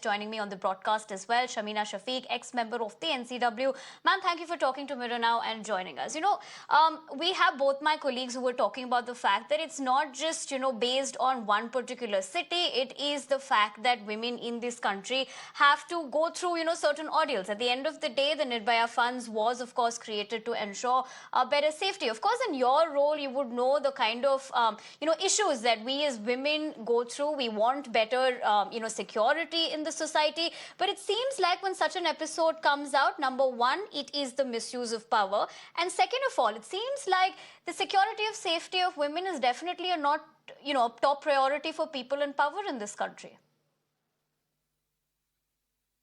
joining me on the broadcast as well. Shamia Shafik, ex-member of the NCW. Ma'am, thank you for talking to Mirror Now and joining us. We have both my colleagues who were talking about the fact that it's not just, based on one particular city. It is the fact that women in this country have to go through, certain ordeals. At the end of the day, the Nirbhaya funds was, of course, created to ensure better safety. Of course, in your role, you would know the kind of, issues that we as women go through. We want better, security in the society. But it seems like when such an episode comes out, number one, it is the misuse of power. And second of all, it seems like the security of safety of women is definitely a not, top priority for people in power in this country.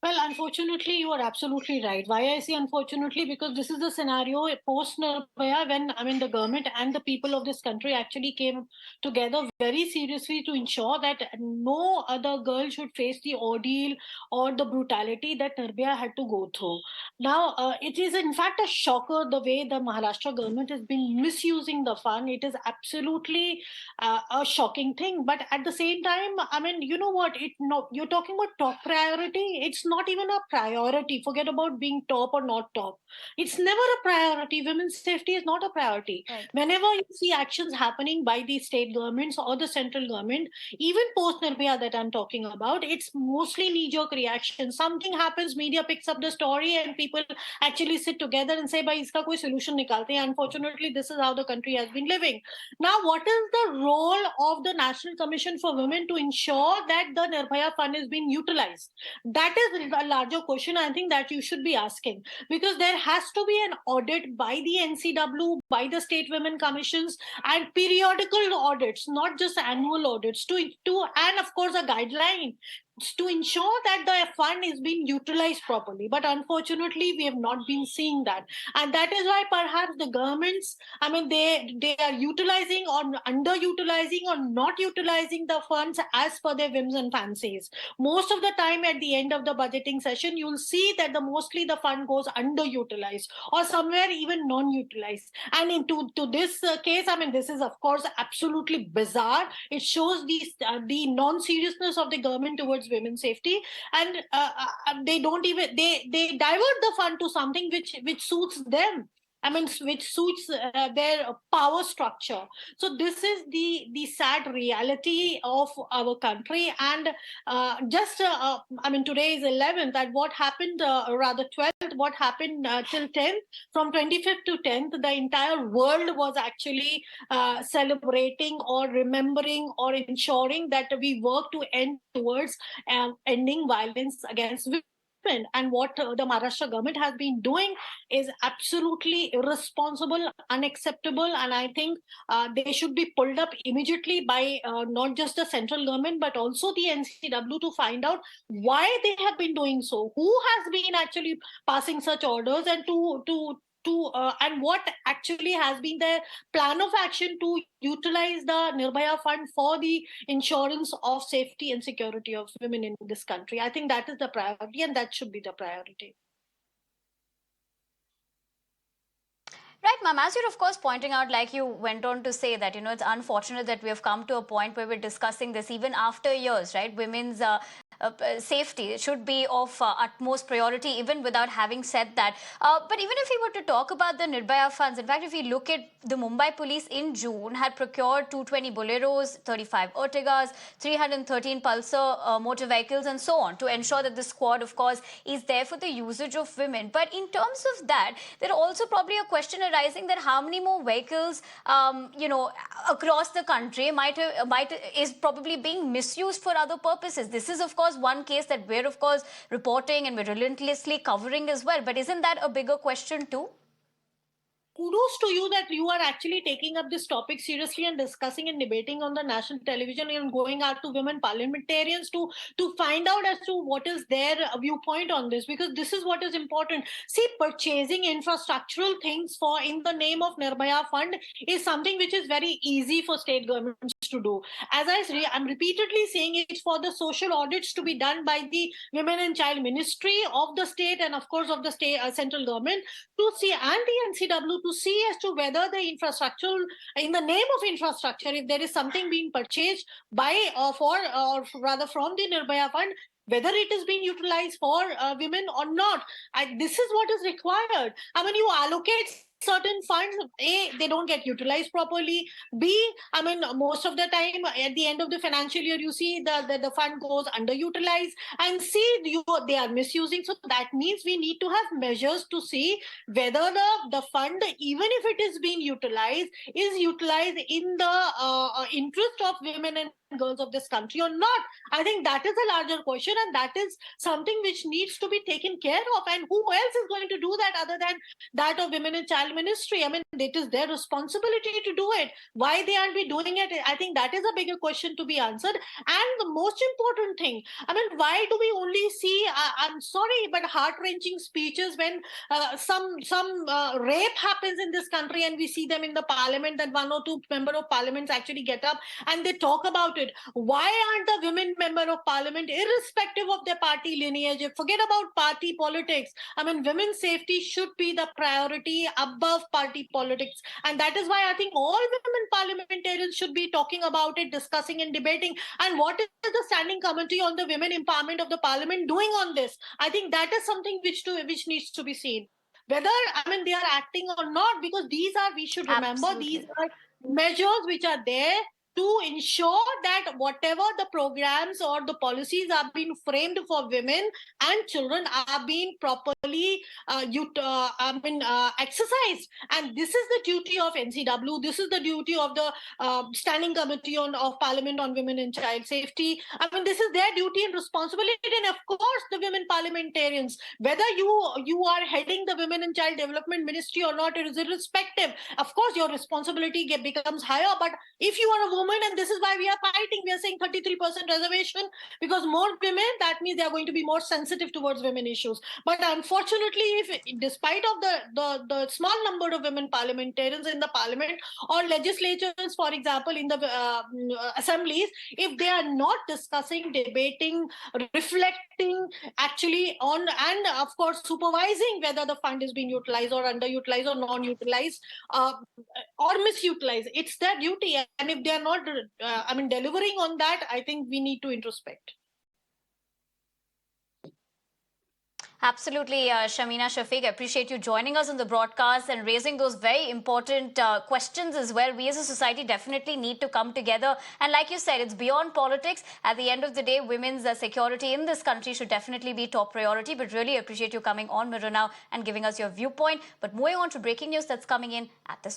Well, unfortunately, you are absolutely right. Why I say unfortunately, because this is the scenario post Nirbhaya when the government and the people of this country actually came together very seriously to ensure that no other girl should face the ordeal or the brutality that Nirbhaya had to go through. Now, it is in fact a shocker the way the Maharashtra government has been misusing the fund. It is absolutely a shocking thing. But at the same time, you know what? You're talking about top priority. It's not even a priority. Forget about being top or not top. It's never a priority. Women's safety is not a priority. Right. Whenever you see actions happening by the state governments or the central government, even post Nirbhaya that I'm talking about, it's mostly knee-jerk reaction. Something happens, media picks up the story, and people actually sit together and say, "Bhai, iska koi solution nikalte." Unfortunately, this is how the country has been living. Now, what is the role of the National Commission for Women to ensure that the Nirbhaya fund is being utilized? That is a larger question I think that you should be asking, because there has to be an audit by the NCW, by the state women commissions, and periodical audits, not just annual audits, to and of course a guideline to ensure that the fund is being utilized properly. But unfortunately, we have not been seeing that. And that is why perhaps the governments, they are utilizing or underutilizing or not utilizing the funds as per their whims and fancies. Most of the time at the end of the budgeting session, you'll see that mostly the fund goes underutilized or somewhere even non-utilized. And into to this case, this is of course absolutely bizarre. It shows the non-seriousness of the government towards women's safety, and they don't even they divert the fund to something which suits them. Which suits their power structure. So this is the sad reality of our country. And today is 11th, and what happened, rather 12th, what happened till 10th, from 25th to 10th, the entire world was actually celebrating or remembering or ensuring that we work to end towards ending violence against women. And what the Maharashtra government has been doing is absolutely irresponsible, unacceptable, and I think they should be pulled up immediately by not just the central government but also the NCW to find out why they have been doing so, who has been actually passing such orders, and and what actually has been their plan of action to utilize the Nirbhaya fund for the insurance of safety and security of women in this country. I think that is the priority, and that should be the priority. Right, ma'am. As you're, of course, pointing out, like you went on to say that, it's unfortunate that we have come to a point where we're discussing this even after years, right? Women's safety should be of utmost priority, even without having said that. But even if we were to talk about the Nirbhaya funds, in fact, if we look at the Mumbai police in June had procured 220 Boleros, 35 Ertigas, 313 Pulsar motor vehicles, and so on, to ensure that the squad, of course, is there for the usage of women. But in terms of that, there are also probably a question arising that how many more vehicles, across the country is probably being misused for other purposes. This is, of course, one case that we're, of course, reporting and we're relentlessly covering as well. But isn't that a bigger question too? Kudos to you that you are actually taking up this topic seriously and discussing and debating on the national television and going out to women parliamentarians to find out as to what is their viewpoint on this, because this is what is important. See, purchasing infrastructural things in the name of Nirbhaya fund is something which is very easy for state governments to do. As I'm repeatedly saying, it's for the social audits to be done by the Women and Child Ministry of the state and of course of the state central government to see, and the NCW to see as to whether the infrastructure, in the name of infrastructure, if there is something being purchased by or rather from the Nirbhaya fund, whether it is being utilized for women or not. This is what is required. I mean, you allocate certain funds, A, they don't get utilized properly. B, I mean, most of the time at the end of the financial year, you see the fund goes underutilized. And C, they are misusing. So that means we need to have measures to see whether the fund, even if it is being utilized, is utilized in the interest of women and girls of this country or not. I think that is a larger question, and that is something which needs to be taken care of. And who else is going to do that other than that of Women and Child Ministry? I mean, it is their responsibility to do it. Why they aren't be doing it? I think that is a bigger question to be answered. And the most important thing, I mean, why do we only see? I'm sorry, but heart-wrenching speeches when some rape happens in this country, and we see them in the parliament, and one or two member of parliaments actually get up and they talk about it. Why aren't the women member of parliament, irrespective of their party lineage, forget about party politics? I mean, women's safety should be the priority above party politics. And that is why I think all women parliamentarians should be talking about it, discussing and debating. And what is the standing committee on the women empowerment of the parliament doing on this? I think that is something which needs to be seen. Whether, I mean, they are acting or not, because these are, we should remember, these Absolutely. are measures which are there to ensure that whatever the programs or the policies are being framed for women and children are being properly exercised. And this is the duty of NCW. This is the duty of the Standing Committee of Parliament on Women and Child Safety. I mean, this is their duty and responsibility. And of course, the women parliamentarians, whether you are heading the Women and Child Development Ministry or not, it is irrespective. Of course, your responsibility becomes higher. But if you are a woman, and this is why we are fighting, we are saying 33% reservation, because more women, that means they are going to be more sensitive towards women issues. But unfortunately, if despite of the small number of women parliamentarians in the parliament or legislatures, for example, in the assemblies, if they are not discussing, debating, reflecting actually on, and of course supervising whether the fund is being utilized or underutilized or non-utilized, or misutilized, it's their duty. And if they are not delivering on that, I think we need to introspect. Absolutely, Shamina Shafik, I appreciate you joining us on the broadcast and raising those very important questions as well. We as a society definitely need to come together. And like you said, it's beyond politics. At the end of the day, women's security in this country should definitely be top priority. But really appreciate you coming on Mirror Now and giving us your viewpoint. But moving on to breaking news that's coming in at this